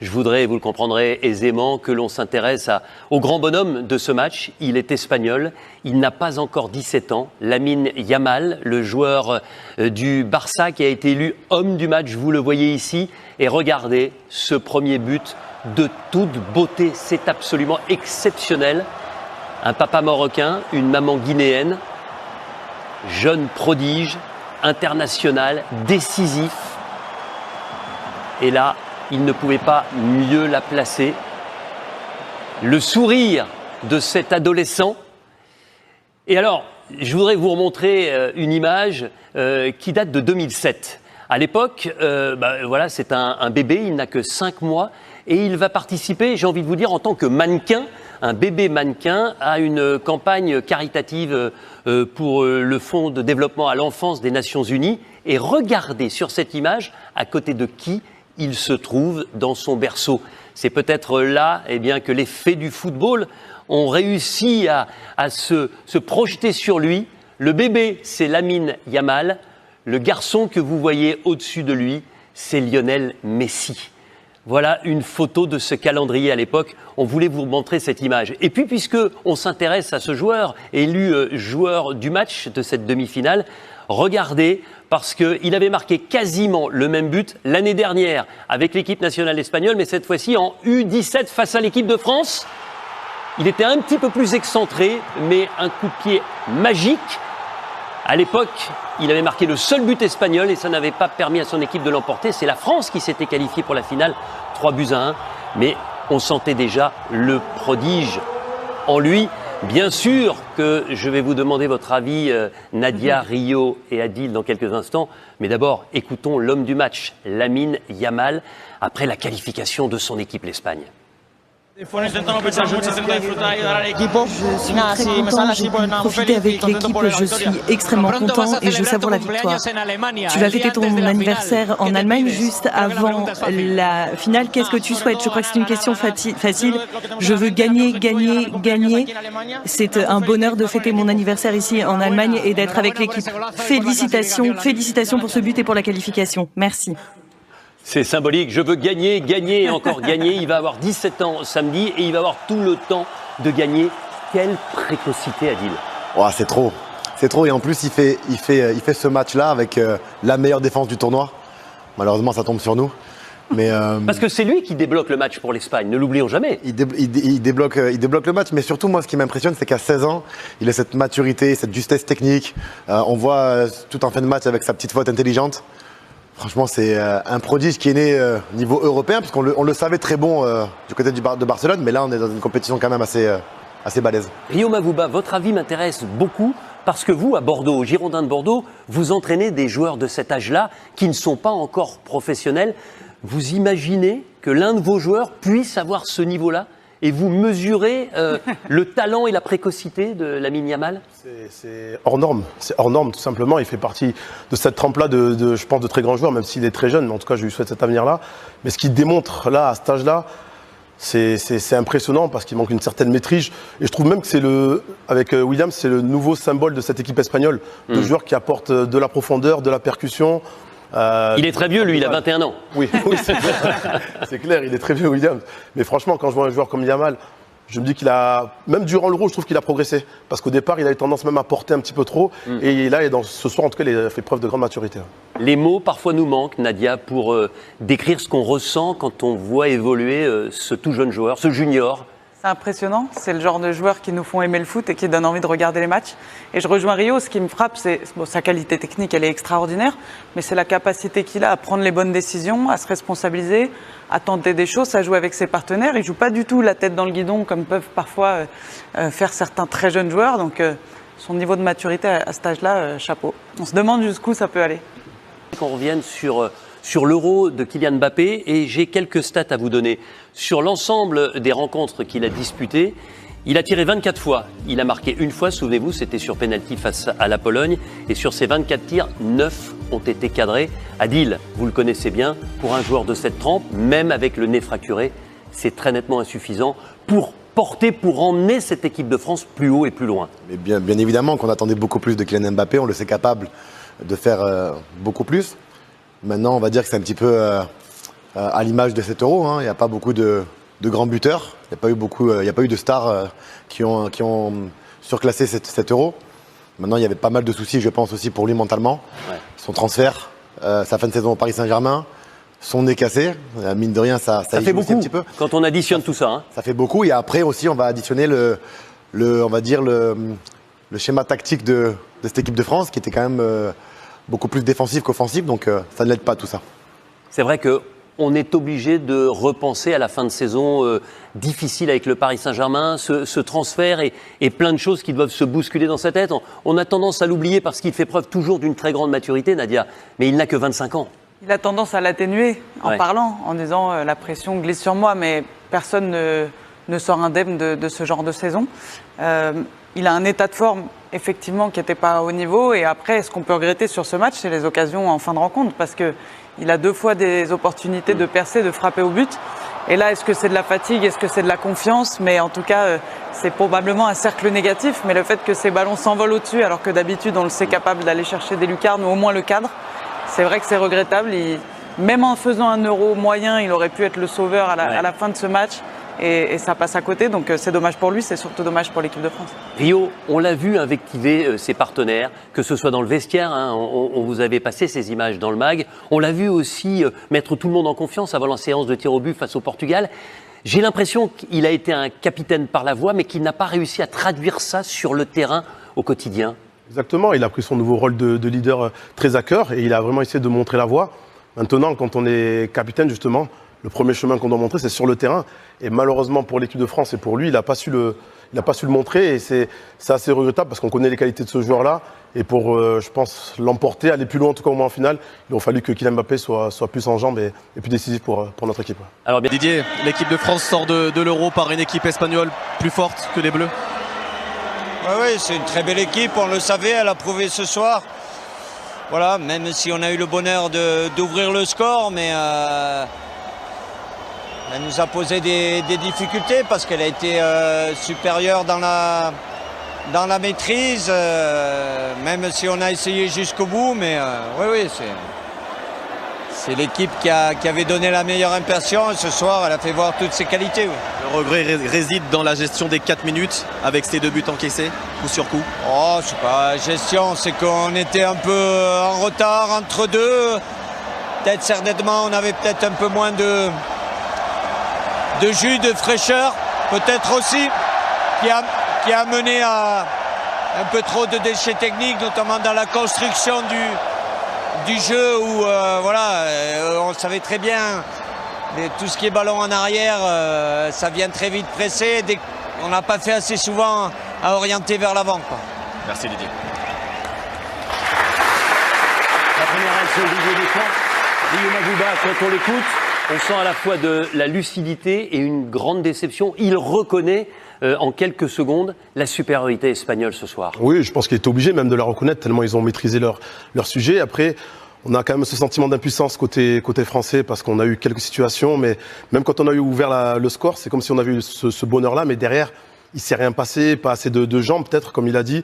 Je voudrais, vous le comprendrez aisément, que l'on s'intéresse au grand bonhomme de ce match. Il est espagnol, il n'a pas encore 17 ans. Lamine Yamal, le joueur du Barça qui a été élu homme du match, vous le voyez ici. Et regardez ce premier but de toute beauté, c'est absolument exceptionnel. Un papa marocain, une maman guinéenne, jeune prodige, international, décisif. Et là, il ne pouvait pas mieux la placer. Le sourire de cet adolescent. Et alors, je voudrais vous remontrer une image qui date de 2007. À l'époque, voilà, c'est un bébé, il n'a que 5 mois. Et il va participer, j'ai envie de vous dire, en tant que mannequin, un bébé mannequin, à une campagne caritative pour le Fonds de développement à l'enfance des Nations Unies. Et regardez sur cette image, à côté de qui il se trouve dans son berceau. C'est peut-être là que les fées du football ont réussi à se projeter sur lui. Le bébé, c'est Lamine Yamal. Le garçon que vous voyez au-dessus de lui, c'est Lionel Messi. Voilà une photo de ce calendrier à l'époque. On voulait vous montrer cette image. Et puis, puisque on s'intéresse à ce joueur, élu joueur du match de cette demi-finale, regardez, parce qu'il avait marqué quasiment le même but l'année dernière avec l'équipe nationale espagnole, mais cette fois-ci en U17 face à l'équipe de France. Il était un petit peu plus excentré, mais un coup de pied magique. À l'époque, il avait marqué le seul but espagnol et ça n'avait pas permis à son équipe de l'emporter. C'est la France qui s'était qualifiée pour la finale, 3-1. Mais on sentait déjà le prodige en lui. Bien sûr que je vais vous demander votre avis, Nadia, Rio et Adil, dans quelques instants. Mais d'abord, écoutons l'homme du match, Lamine Yamal, après la qualification de son équipe, l'Espagne. Je suis très content, j'ai pu profiter avec l'équipe, je suis extrêmement content et je savoure la victoire. Tu vas fêter ton anniversaire en Allemagne juste avant la finale. Qu'est-ce que tu souhaites? Je crois que c'est une question facile. Je veux gagner, gagner, gagner. C'est un bonheur de fêter mon anniversaire ici en Allemagne et d'être avec l'équipe. Félicitations, félicitations pour ce but et pour la qualification. Merci. C'est symbolique, je veux gagner, gagner et encore gagner. Il va avoir 17 ans samedi et il va avoir tout le temps de gagner. Quelle précocité, Adil. Oh, c'est trop et en plus il fait ce match-là avec la meilleure défense du tournoi. Malheureusement ça tombe sur nous. Mais parce que c'est lui qui débloque le match pour l'Espagne, ne l'oublions jamais. Il débloque le match, mais surtout moi ce qui m'impressionne c'est qu'à 16 ans, il a cette maturité, cette justesse technique. On voit tout en fin de match avec sa petite faute intelligente. Franchement, c'est un prodige qui est né au niveau européen, parce qu'on le savait très bon du côté de Barcelone, mais là, on est dans une compétition quand même assez balèze. Rio Mavuba, votre avis m'intéresse beaucoup, parce que vous, à Bordeaux, au Girondins de Bordeaux, vous entraînez des joueurs de cet âge-là qui ne sont pas encore professionnels. Vous imaginez que l'un de vos joueurs puisse avoir ce niveau-là ? Et vous mesurez le talent et la précocité de Lamine Yamal? C'est hors norme, tout simplement. Il fait partie de cette trempe-là je pense, de très grands joueurs, même s'il est très jeune. Mais en tout cas, je lui souhaite cet avenir-là. Mais ce qu'il démontre là, à cet âge-là, c'est impressionnant parce qu'il manque une certaine maîtrise. Et je trouve même que avec Williams, c'est le nouveau symbole de cette équipe espagnole, de joueurs qui apportent de la profondeur, de la percussion. Il est très vieux, lui, il a 21 ans. Oui, c'est clair, il est très vieux, Williams. Mais franchement, quand je vois un joueur comme Yamal, je me dis qu'il a, même durant l'Euro, je trouve qu'il a progressé. Parce qu'au départ, il avait tendance même à porter un petit peu trop. Et là, ce soir, en tout cas, il a fait preuve de grande maturité. Les mots parfois nous manquent, Nadia, pour décrire ce qu'on ressent quand on voit évoluer ce tout jeune joueur, ce junior. C'est impressionnant, c'est le genre de joueurs qui nous font aimer le foot et qui donnent envie de regarder les matchs. Et je rejoins Rio, ce qui me frappe, c'est sa qualité technique, elle est extraordinaire, mais c'est la capacité qu'il a à prendre les bonnes décisions, à se responsabiliser, à tenter des choses, à jouer avec ses partenaires. Il ne joue pas du tout la tête dans le guidon comme peuvent parfois faire certains très jeunes joueurs. Donc son niveau de maturité à cet âge-là, chapeau. On se demande jusqu'où ça peut aller. Qu'on revienne sur l'Euro de Kylian Mbappé et j'ai quelques stats à vous donner. Sur l'ensemble des rencontres qu'il a disputées, il a tiré 24 fois. Il a marqué une fois, souvenez-vous, c'était sur pénalty face à la Pologne. Et sur ces 24 tirs, 9 ont été cadrés. Adil, vous le connaissez bien, pour un joueur de cette trempe, même avec le nez fracturé, c'est très nettement insuffisant pour emmener cette équipe de France plus haut et plus loin. Mais bien évidemment qu'on attendait beaucoup plus de Kylian Mbappé, on le sait capable de faire beaucoup plus. Maintenant, on va dire que c'est un petit peu à l'image de cet Euro. Il n'y a pas beaucoup de grands buteurs. Il n'y a pas eu de stars qui ont surclassé cet Euro. Maintenant, il y avait pas mal de soucis, je pense, aussi pour lui mentalement. Ouais. Son transfert, sa fin de saison au Paris Saint-Germain, son nez cassé. Mine de rien, ça fait beaucoup un petit peu. Quand on additionne tout ça. Ça fait beaucoup. Et après aussi, on va additionner on va dire le schéma tactique de cette équipe de France, qui était quand même beaucoup plus défensif qu'offensif. Donc, ça ne l'aide pas tout ça. C'est vrai qu'on est obligé de repenser à la fin de saison difficile avec le Paris Saint-Germain, ce transfert et plein de choses qui doivent se bousculer dans sa tête. On a tendance à l'oublier parce qu'il fait preuve toujours d'une très grande maturité, Nadia, mais il n'a que 25 ans. Il a tendance à l'atténuer en parlant, en disant la pression glisse sur moi, mais personne ne sort indemne de ce genre de saison. Il a un état de forme, effectivement, qui n'était pas au niveau. Et après, ce qu'on peut regretter sur ce match, c'est les occasions en fin de rencontre, parce qu'il a 2 fois des opportunités de percer, de frapper au but. Et là, est-ce que c'est de la fatigue, est-ce que c'est de la confiance? Mais en tout cas, c'est probablement un cercle négatif. Mais le fait que ces ballons s'envolent au-dessus, alors que d'habitude, on le sait capable d'aller chercher des lucarnes ou au moins le cadre, c'est vrai que c'est regrettable. Même en faisant un Euro moyen, il aurait pu être le sauveur à la fin de ce match. Et ça passe à côté, donc c'est dommage pour lui, c'est surtout dommage pour l'équipe de France. Rio, on l'a vu invectiver ses partenaires, que ce soit dans le vestiaire, on vous avait passé ces images dans le mag, on l'a vu aussi mettre tout le monde en confiance avant la séance de tir au but face au Portugal. J'ai l'impression qu'il a été un capitaine par la voix, mais qu'il n'a pas réussi à traduire ça sur le terrain au quotidien. Exactement, il a pris son nouveau rôle de leader très à cœur et il a vraiment essayé de montrer la voie. Maintenant, quand on est capitaine, justement, le premier chemin qu'on doit montrer, c'est sur le terrain. Et malheureusement pour l'équipe de France et pour lui, il n'a pas su le montrer. Et c'est assez regrettable parce qu'on connaît les qualités de ce joueur-là. Et pour, je pense, l'emporter, aller plus loin, en tout cas au moins en finale, il aurait fallu que Kylian Mbappé soit plus en jambes et plus décisif pour notre équipe. Alors bien Didier, l'équipe de France sort de l'Euro par une équipe espagnole plus forte que les Bleus. Oui, c'est une très belle équipe, on le savait, elle a prouvé ce soir. Voilà, même si on a eu le bonheur d'ouvrir le score, mais elle nous a posé des difficultés parce qu'elle a été supérieure dans la maîtrise, même si on a essayé jusqu'au bout, mais oui, c'est l'équipe qui avait donné la meilleure impression et ce soir elle a fait voir toutes ses qualités. Oui. Le regret réside dans la gestion des 4 minutes avec ces 2 buts encaissés, coup sur coup. Oh, c'est pas gestion, c'est qu'on était un peu en retard entre deux. Peut-être certainement on avait peut-être un peu moins de jus, de fraîcheur, peut-être aussi, qui a mené à un peu trop de déchets techniques, notamment dans la construction du jeu où on savait très bien, tout ce qui est ballon en arrière, ça vient très vite presser. On n'a pas fait assez souvent à orienter vers l'avant. Merci Didier. La première action Didier Deschamps, Rio Mavuba, quand on l'écoute, on sent à la fois de la lucidité et une grande déception. Il reconnaît en quelques secondes la supériorité espagnole ce soir. Oui, je pense qu'il est obligé même de la reconnaître, tellement ils ont maîtrisé leur sujet. Après, on a quand même ce sentiment d'impuissance côté français parce qu'on a eu quelques situations, mais même quand on a eu ouvert le score, c'est comme si on avait eu ce bonheur-là, mais derrière, il ne s'est rien passé, pas assez de jambes peut-être, comme il a dit.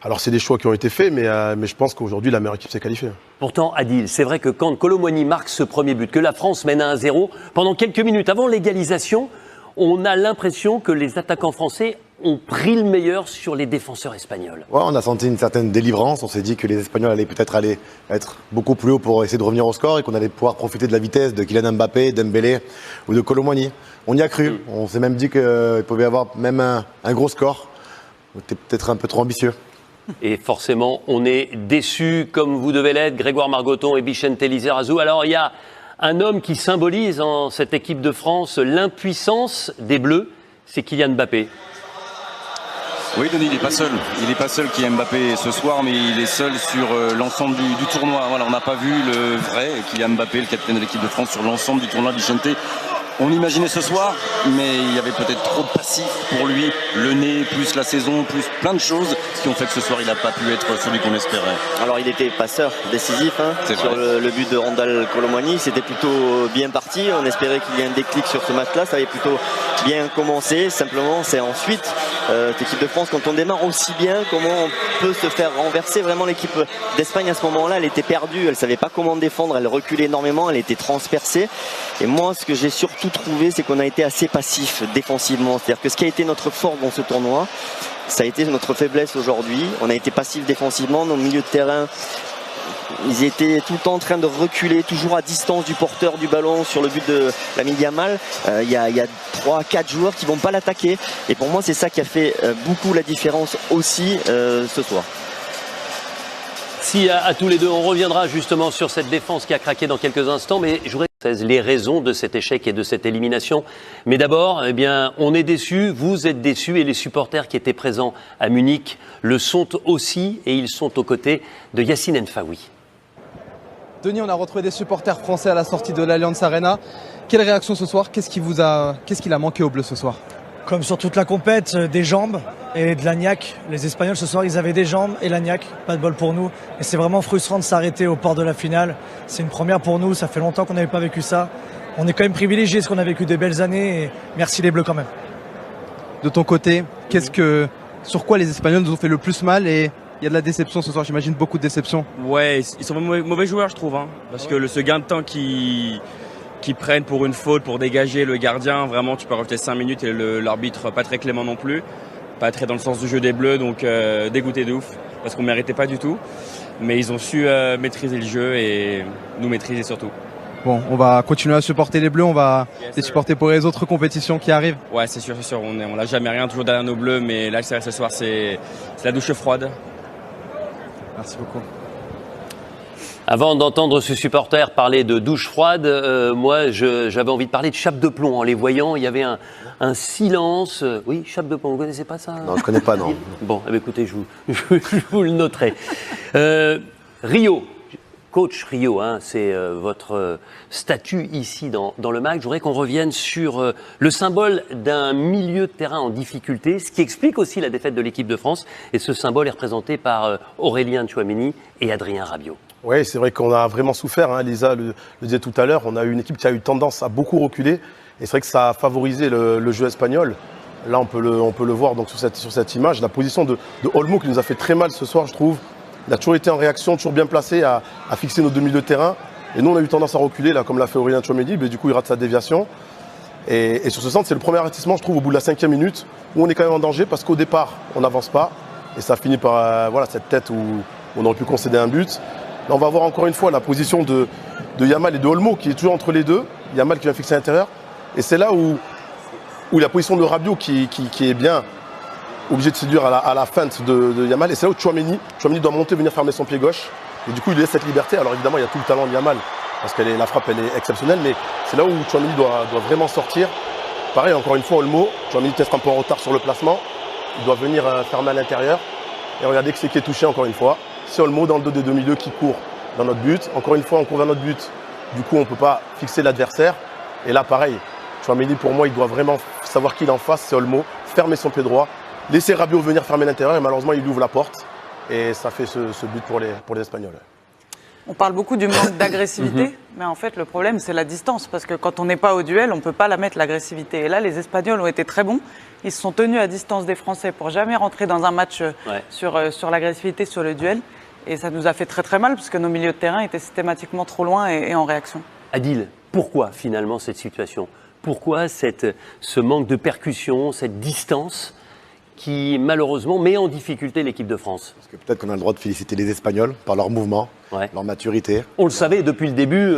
Alors c'est des choix qui ont été faits, mais je pense qu'aujourd'hui la meilleure équipe s'est qualifiée. Pourtant, Adil, c'est vrai que quand Kolo Muani marque ce premier but, que la France mène à 1-0, pendant quelques minutes avant l'égalisation, on a l'impression que les attaquants français ont pris le meilleur sur les défenseurs espagnols. Ouais, on a senti une certaine délivrance, on s'est dit que les Espagnols allaient peut-être être beaucoup plus haut pour essayer de revenir au score et qu'on allait pouvoir profiter de la vitesse de Kylian Mbappé, Dembélé ou de Kolo Muani. On y a cru, on s'est même dit qu'il pouvait y avoir même un gros score. C'était peut-être un peu trop ambitieux. Et forcément, on est déçus, comme vous devez l'être, Grégoire Margoton et Vicente Lizarazu. Alors, il y a un homme qui symbolise en cette équipe de France l'impuissance des Bleus, c'est Kylian Mbappé. Oui, Denis, il n'est pas seul. Il n'est pas seul, Kylian Mbappé, ce soir, mais il est seul sur l'ensemble du tournoi. Voilà, on n'a pas vu le vrai Kylian Mbappé, le capitaine de l'équipe de France, sur l'ensemble du tournoi. Vicente, on imaginait ce soir, mais il y avait peut-être trop de passifs pour lui, le nez, plus la saison, plus plein de choses qui ont fait que ce soir il n'a pas pu être celui qu'on espérait. Alors il était passeur décisif sur le but de Randal Kolo Muani, c'était plutôt bien parti, on espérait qu'il y ait un déclic sur ce match-là, ça avait plutôt bien commencé, simplement c'est ensuite cette équipe de France, quand on démarre aussi bien, comment on peut se faire renverser. Vraiment, l'équipe d'Espagne à ce moment-là, elle était perdue, elle ne savait pas comment défendre, elle reculait énormément, elle était transpercée. Et moi, ce que j'ai surtout trouvé, c'est qu'on a été assez passif défensivement. C'est-à-dire que ce qui a été notre force dans ce tournoi, ça a été notre faiblesse aujourd'hui. On a été passif défensivement, nos milieux de terrain, ils étaient tout le temps en train de reculer, toujours à distance du porteur du ballon sur le but de Lamine Yamal. Il y a 3-4 joueurs qui ne vont pas l'attaquer. Et pour moi, c'est ça qui a fait beaucoup la différence aussi ce soir. Si à tous les deux, on reviendra justement sur cette défense qui a craqué dans quelques instants, mais je voudrais les raisons de cet échec et de cette élimination. Mais d'abord, eh bien, on est déçus, vous êtes déçus et les supporters qui étaient présents à Munich le sont aussi et ils sont aux côtés de Yacine N'Faoui. Denis, on a retrouvé des supporters français à la sortie de l'Allianz Arena. Quelle réaction ce soir? Qu'est-ce qu'il a manqué aux Bleus ce soir? Comme sur toute la compète, des jambes et de la niaque. Les Espagnols ce soir, ils avaient des jambes et la niaque. Pas de bol pour nous. Et c'est vraiment frustrant de s'arrêter au port de la finale. C'est une première pour nous. Ça fait longtemps qu'on n'avait pas vécu ça. On est quand même privilégiés parce qu'on a vécu des belles années. Et merci les Bleus quand même. De ton côté, sur quoi les Espagnols nous ont fait le plus mal et il y a de la déception ce soir, j'imagine beaucoup de déception. Ouais, ils sont mauvais joueurs je trouve. Parce que ce gain de temps qui prennent pour une faute, pour dégager le gardien, vraiment tu peux rajouter 5 minutes et l'arbitre pas très clément non plus. Pas très dans le sens du jeu des Bleus, donc dégoûté de ouf, parce qu'on ne méritait pas du tout. Mais ils ont su maîtriser le jeu et nous maîtriser surtout. Bon, on va continuer à supporter les Bleus, on va les supporter pour les autres compétitions qui arrivent. Ouais, c'est sûr, on l'a jamais rien, toujours derrière nos Bleus, mais là ce soir c'est la douche froide. Merci beaucoup. Avant d'entendre ce supporter parler de douche froide, moi j'avais envie de parler de chape de plomb. En les voyant, il y avait un silence. Oui, chape de plomb, vous ne connaissez pas ça? Non, je ne connais pas, non. Bon, eh bien, écoutez, je vous le noterai. Rio, coach Rio, c'est votre statut ici dans le MAC. Je voudrais qu'on revienne sur le symbole d'un milieu de terrain en difficulté, ce qui explique aussi la défaite de l'équipe de France. Et ce symbole est représenté par Aurélien Tchouaméni et Adrien Rabiot. Oui, c'est vrai qu'on a vraiment souffert, Lisa le disait tout à l'heure. On a eu une équipe qui a eu tendance à beaucoup reculer. Et c'est vrai que ça a favorisé le jeu espagnol. Là, on peut le voir donc, sur cette image. La position de Olmo qui nous a fait très mal ce soir, je trouve. Il a toujours été en réaction, toujours bien placé à fixer nos deux milieux de terrain. Et nous, on a eu tendance à reculer, là, comme l'a fait Aurélien Tchouaméni. Mais du coup, il rate sa déviation. Et sur ce centre, c'est le premier avertissement, je trouve, au bout de la 5e minute, où on est quand même en danger parce qu'au départ, on n'avance pas. Et ça finit par cette tête où on aurait pu concéder un but. Là, on va voir encore une fois la position de Yamal et de Olmo qui est toujours entre les deux. Yamal qui vient fixer à l'intérieur. Et c'est là où la position de Rabiot qui est bien obligé de séduire à la feinte de Yamal. Et c'est là où Tchouaméni doit monter, venir fermer son pied gauche. Et du coup, il laisse cette liberté. Alors évidemment, il y a tout le talent de Yamal parce que la frappe, elle est exceptionnelle. Mais c'est là où Tchouaméni doit vraiment sortir. Pareil, encore une fois, Olmo. Tchouaméni peut-être un peu en retard sur le placement. Il doit venir fermer à l'intérieur. Et regardez que c'est qui est touché encore une fois. C'est Olmo dans le dos des deux milieux qui court dans notre but. Encore une fois, on court vers notre but. Du coup, on ne peut pas fixer l'adversaire. Et là, pareil, Tchouaméni, pour moi, il doit vraiment savoir qui est en face. C'est Olmo. Fermer son pied droit. Laisser Rabiot venir fermer l'intérieur. Et malheureusement, il ouvre la porte. Et ça fait ce but pour les Espagnols. On parle beaucoup du manque d'agressivité, mais en fait, le problème, c'est la distance. Parce que quand on n'est pas au duel, on ne peut pas la mettre, l'agressivité. Et là, les Espagnols ont été très bons. Ils se sont tenus à distance des Français pour jamais rentrer dans un match sur l'agressivité, sur le duel. Et ça nous a fait très très mal parce que nos milieux de terrain étaient systématiquement trop loin et en réaction. Adil, pourquoi finalement cette situation? Pourquoi ce manque de percussion, cette distance qui malheureusement met en difficulté l'équipe de France? Parce que peut-être qu'on a le droit de féliciter les Espagnols par leur mouvement, leur maturité. On le savait depuis le début,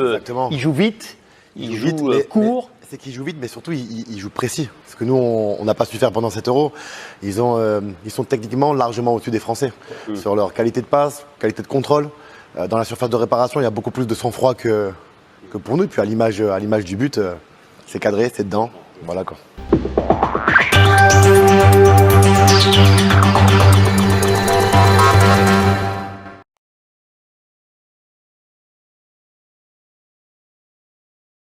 ils jouent vite, ils jouent court. C'est qu'ils jouent vite, mais surtout ils jouent précis. Parce que nous, on n'a pas su faire pendant cet Euro. Ils sont techniquement largement au-dessus des Français. Sur leur qualité de passe, qualité de contrôle. Dans la surface de réparation, il y a beaucoup plus de sang-froid que pour nous. Et puis à l'image du but, c'est cadré, c'est dedans. Voilà quoi.